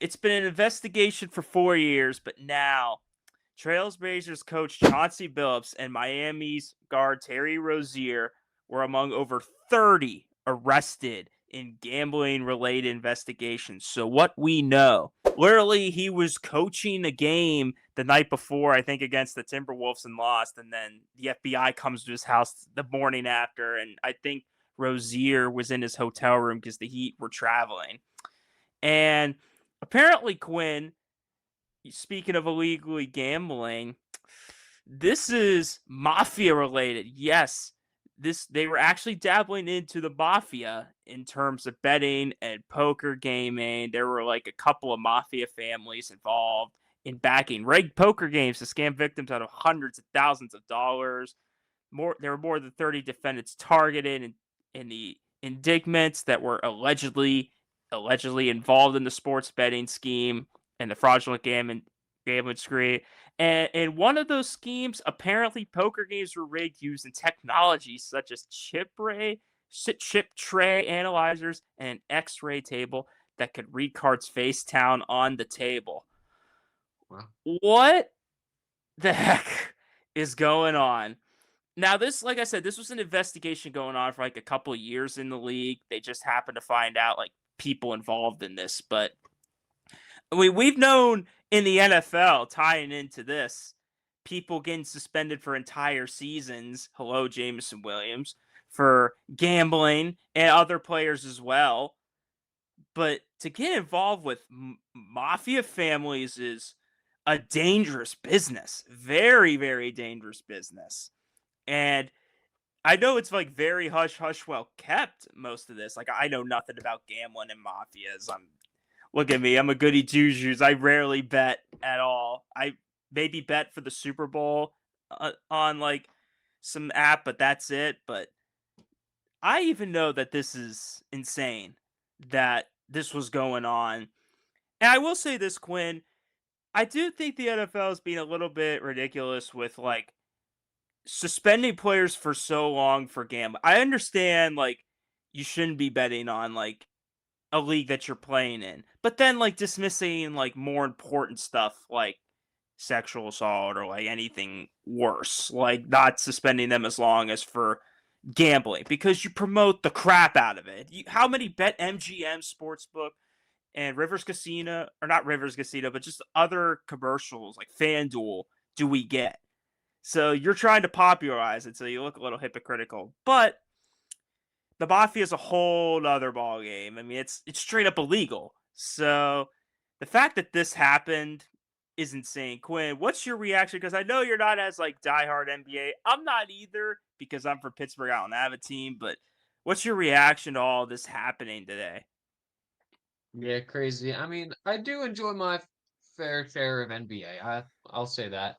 It's been an investigation for 4 years, but now Trailblazers coach Chauncey Billups and Miami's guard Terry Rozier were among over 30 arrested in gambling related investigations. So, what we know literally, he was coaching a game the night before, I think, against the Timberwolves and lost. And then the FBI comes to his house the morning after. And I think Rozier was in his hotel room because the Heat were traveling. And apparently, Quinn, speaking of illegally gambling, this is mafia related. Yes, this they were actually dabbling into the mafia in terms of betting and poker gaming. There were like a couple of mafia families involved in backing rigged poker games to scam victims out of hundreds of thousands of dollars. There were more than 30 defendants targeted in the indictments that were allegedly involved in the sports betting scheme and the fraudulent gambling spree. And in one of those schemes, apparently poker games were rigged using technology such as chip tray analyzers and an X-ray table that could read cards face down on the table. Wow. What the heck is going on? Now, this, like I said, this was an investigation going on for like a couple of years in the league. They just happened to find out like people involved in this, but we've known in the NFL tying into this, people getting suspended for entire seasons. Hello, Jameson Williams, for gambling and other players as well. But to get involved with mafia families is a dangerous business. Very, very dangerous business. And I know it's like very hush hush well kept most of this. Like I know nothing about gambling and mafias. Look at me. I'm a goody two shoes. I rarely bet at all. I maybe bet for the Super Bowl on like some app, but that's it. But I even know that this is insane that this was going on. And I will say this, Quinn. I do think the NFL is being a little bit ridiculous with like suspending players for so long for gambling. I understand like you shouldn't be betting on like a league that you're playing in. But then like dismissing like more important stuff like sexual assault or like anything worse, like not suspending them as long as for gambling because you promote the crap out of it. How many Bet MGM Sportsbook and Rivers Casino, or not Rivers Casino, but just other commercials like FanDuel do we get? So you're trying to popularize it so you look a little hypocritical. But the mafia is a whole other ball game. I mean, it's straight up illegal. So the fact that this happened is insane. Quinn, what's your reaction? Because I know you're not as like diehard NBA. I'm not either because I'm from Pittsburgh. I don't have a team. But what's your reaction to all this happening today? Yeah, crazy. I mean, I do enjoy my fair share of NBA. I'll say that,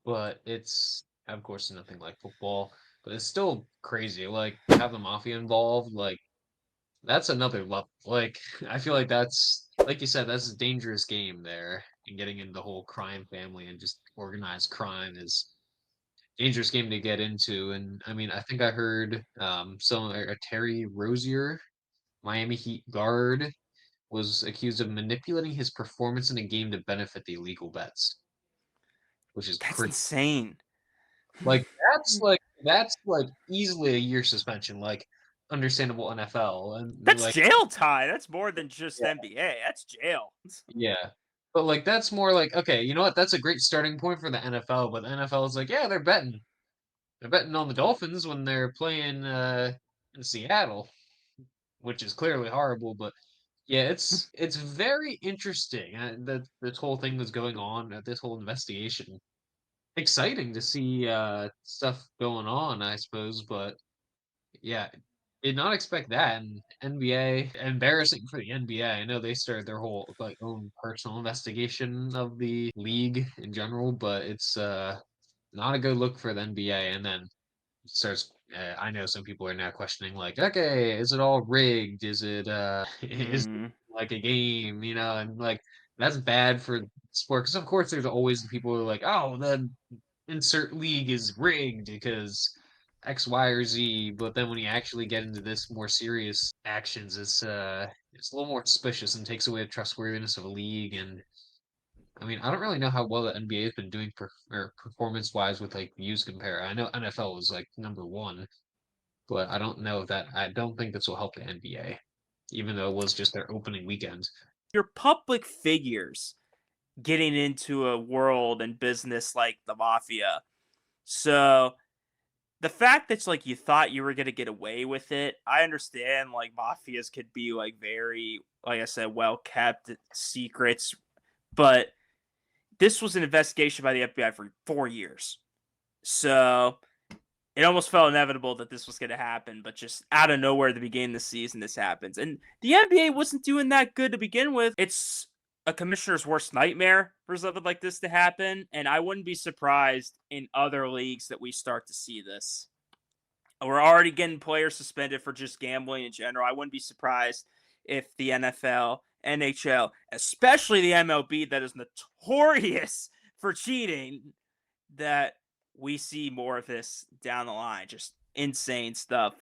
but it's of course nothing like football. But it's still crazy. Like have the mafia involved. Like that's another level. Like I feel like that's like you said, that's a dangerous game there. And getting into the whole crime family and just organized crime is dangerous game to get into. And I mean, I think I heard some Terry Rozier, Miami Heat guard, was accused of manipulating his performance in a game to benefit the illegal bets, which is That's pretty insane. like that's like easily a year suspension, like understandable NFL and That's like jail time. That's more than just yeah, NBA. That's jail. yeah. But like that's more like okay, you know what? That's a great starting point for the NFL, but the NFL is like, yeah, they're betting. They're betting on the Dolphins when they're playing in Seattle, which is clearly horrible, but yeah, it's very interesting that this whole thing was going on, this whole investigation. Exciting to see stuff going on, I suppose, but yeah, did not expect that. And NBA, embarrassing for the NBA. I know they started their whole like own personal investigation of the league in general, but it's not a good look for the NBA. And then starts I know some people are now questioning like, okay, is it all rigged? Is it is it Mm. like a game, and like that's bad for sport because of course there's always the people who are like, oh, the insert league is rigged because X, Y, or Z, but then when you actually get into this more serious actions, it's It's a little more suspicious and takes away the trustworthiness of a league. And I mean, I don't really know how well the NBA has been doing or performance-wise with like views compare. I know NFL was like number one, but I don't know if that. I don't think this will help the NBA, even though it was just their opening weekend. Your public figures getting into a world and business like the mafia. So the fact that like you thought you were gonna get away with it, I understand like mafias could be like very, like I said, well kept secrets, but this was an investigation by the FBI for 4 years. So it almost felt inevitable that this was going to happen, but just out of nowhere at the beginning of the season, this happens. And the NBA wasn't doing that good to begin with. It's a commissioner's worst nightmare for something like this to happen. And I wouldn't be surprised in other leagues that we start to see this. We're already getting players suspended for just gambling in general. I wouldn't be surprised if the NFL, NHL, especially the MLB, that is notorious for cheating, that we see more of this down the line. Just insane stuff.